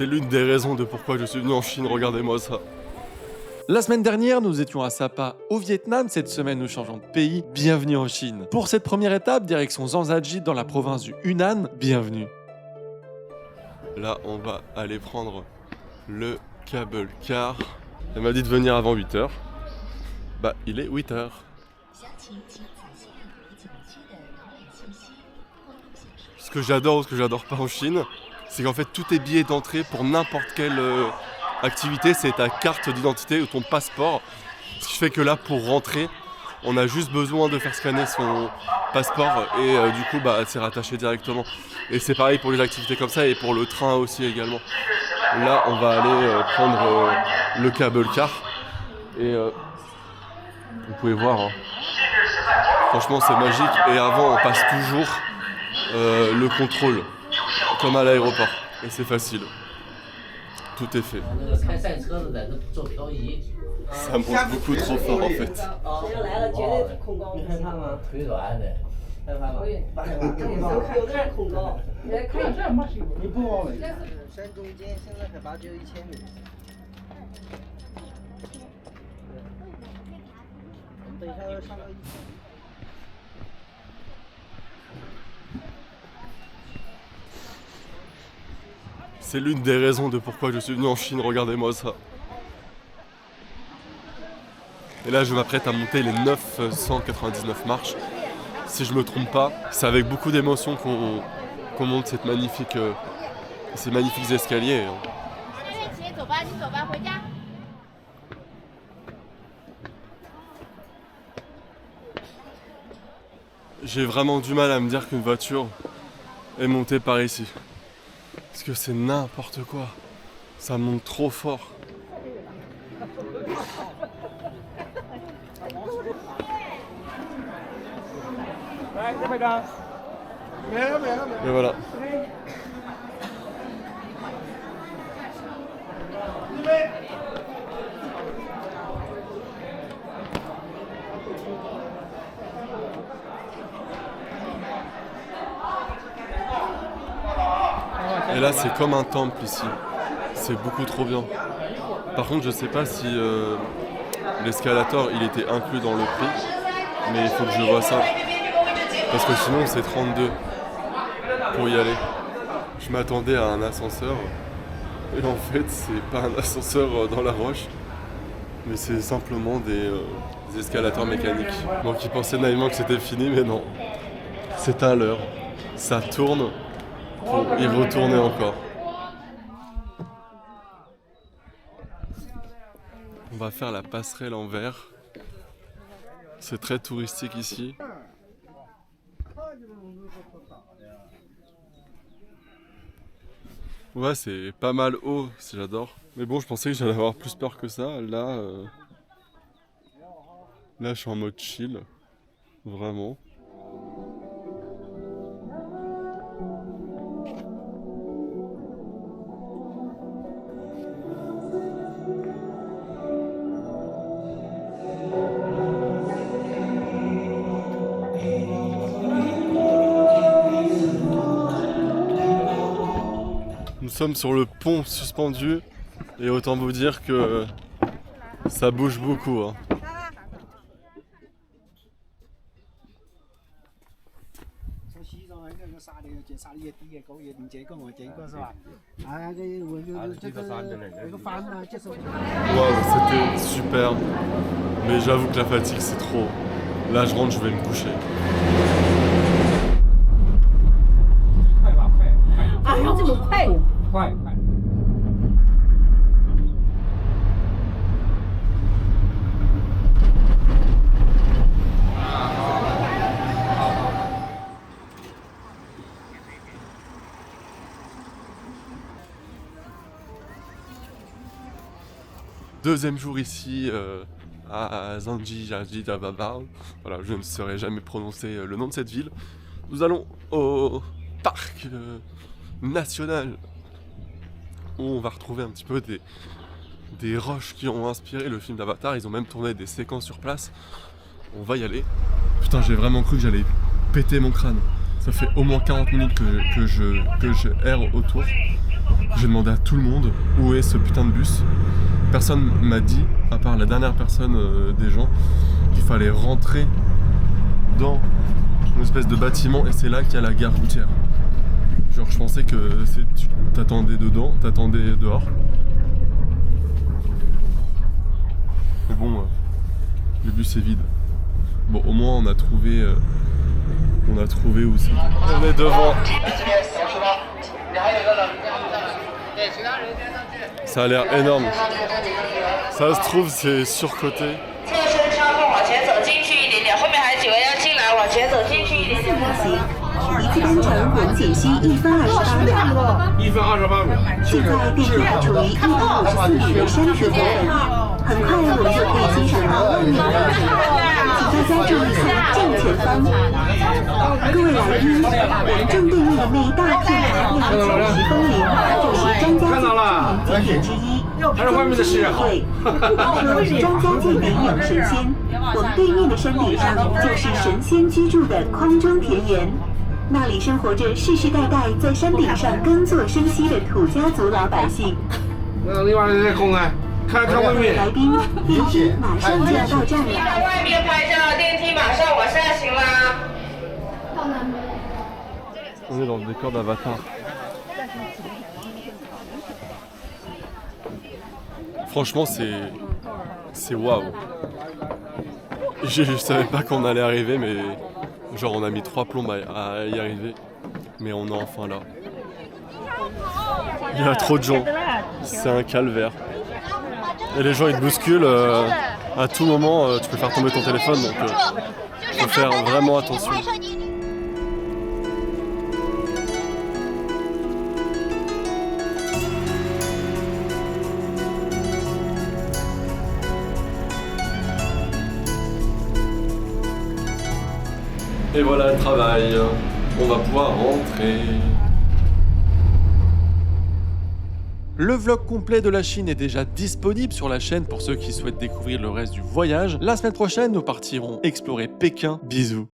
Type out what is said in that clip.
C'est l'une des raisons de pourquoi je suis venu en Chine, regardez-moi ça. La semaine dernière, nous étions à Sapa, au Vietnam. Cette semaine, nous changeons de pays. Bienvenue en Chine. Pour cette première étape, direction Zhangjiajie dans la province du Hunan. Bienvenue. Là, on va aller prendre le cable car. Elle m'a dit de venir avant 8h. Bah, il est 8h. Ce que j'adore ou ce que j'adore pas en Chine, c'est qu'en fait, tous tes billets d'entrée pour n'importe quelle activité, c'est ta carte d'identité ou ton passeport. Ce qui fait que là, pour rentrer, on a juste besoin de faire scanner son passeport et du coup, bah, c'est rattaché directement. Et c'est pareil pour les activités comme ça et pour le train aussi également. Là, on va aller prendre le cable car et vous pouvez voir, hein. Franchement, c'est magique. Et avant, on passe toujours le contrôle, comme à l'aéroport. Et c'est facile. Tout est fait. Ça monte beaucoup trop fort en fait. C'est l'une des raisons de pourquoi je suis venu en Chine, regardez-moi ça. Et là je m'apprête à monter les 999 marches. Si je me trompe pas, c'est avec beaucoup d'émotion qu'on monte ces magnifiques escaliers. J'ai vraiment du mal à me dire qu'une voiture est montée par ici. Parce que c'est n'importe quoi. Ça monte trop fort. Et voilà. Et là c'est comme un temple ici. C'est beaucoup trop bien. Par contre je sais pas si l'escalator il était inclus dans le prix. Mais il faut que je vois ça. Parce que sinon c'est 32 pour y aller. Je m'attendais à un ascenseur. Et en fait c'est pas un ascenseur dans la roche. Mais c'est simplement des escalators mécaniques. Donc ils pensaient naïvement que c'était fini mais non. C'est à l'heure. Ça tourne pour y retourner encore. On va faire la passerelle en verre. C'est très touristique ici. Ouais, c'est pas mal haut, j'adore. Mais bon, je pensais que j'allais avoir plus peur que ça. Là, je suis en mode chill. Vraiment. Nous sommes sur le pont suspendu et autant vous dire que ça bouge beaucoup, hein. Wow, c'était super, mais j'avoue que la fatigue c'est trop. Là je rentre, je vais me coucher. Deuxième jour ici à Zhangjiajie. Voilà, je ne saurais jamais prononcer le nom de cette ville. Nous allons au parc national où on va retrouver un petit peu des roches qui ont inspiré le film d'Avatar. Ils ont même tourné des séquences sur place. On va y aller. Putain, j'ai vraiment cru que j'allais péter mon crâne. Ça fait au moins 40 minutes que je erre autour. J'ai demandé à tout le monde où est ce putain de bus. Personne m'a dit, à part la dernière personne des gens, qu'il fallait rentrer dans une espèce de bâtiment et c'est là qu'il y a la gare routière. Genre je pensais que tu t'attendais dedans, t'attendais dehors. Mais bon, le bus est vide. Bon, au moins on a trouvé où c'est. On est devant. Ça a l'air énorme. Ça se trouve, c'est surcoté. 一次单程往锦溪1分28秒。1分28秒。现在电梯还处于154米的山体部分，很快我们就可以欣赏到外面的风景。请大家注意一下正前方。各位来宾，我们正对面的那一大片亮起的枫林，就是张家界景点之一。还是外面的事啊。对，张家界点有神仙，我们对面的山顶上就是神仙居住的匡庄田园。 那里生活着世世代代在山顶上耕作生息的土家族老百姓。那另外在空啊，看外面。来宾，电梯马上就要到站了。在外面拍照，电梯马上往下行啦。On est dans le décor d'Avatar. Franchement, c'est waouh. Je savais pas qu'on allait arriver, mais genre on a mis 3 plombes à y arriver, mais on est enfin là. Il y a trop de gens, c'est un calvaire. Et les gens ils te bousculent, à tout moment tu peux faire tomber ton téléphone, donc faut faire vraiment attention. Et voilà le travail, on va pouvoir rentrer. Le vlog complet de la Chine est déjà disponible sur la chaîne pour ceux qui souhaitent découvrir le reste du voyage. La semaine prochaine, nous partirons explorer Pékin. Bisous.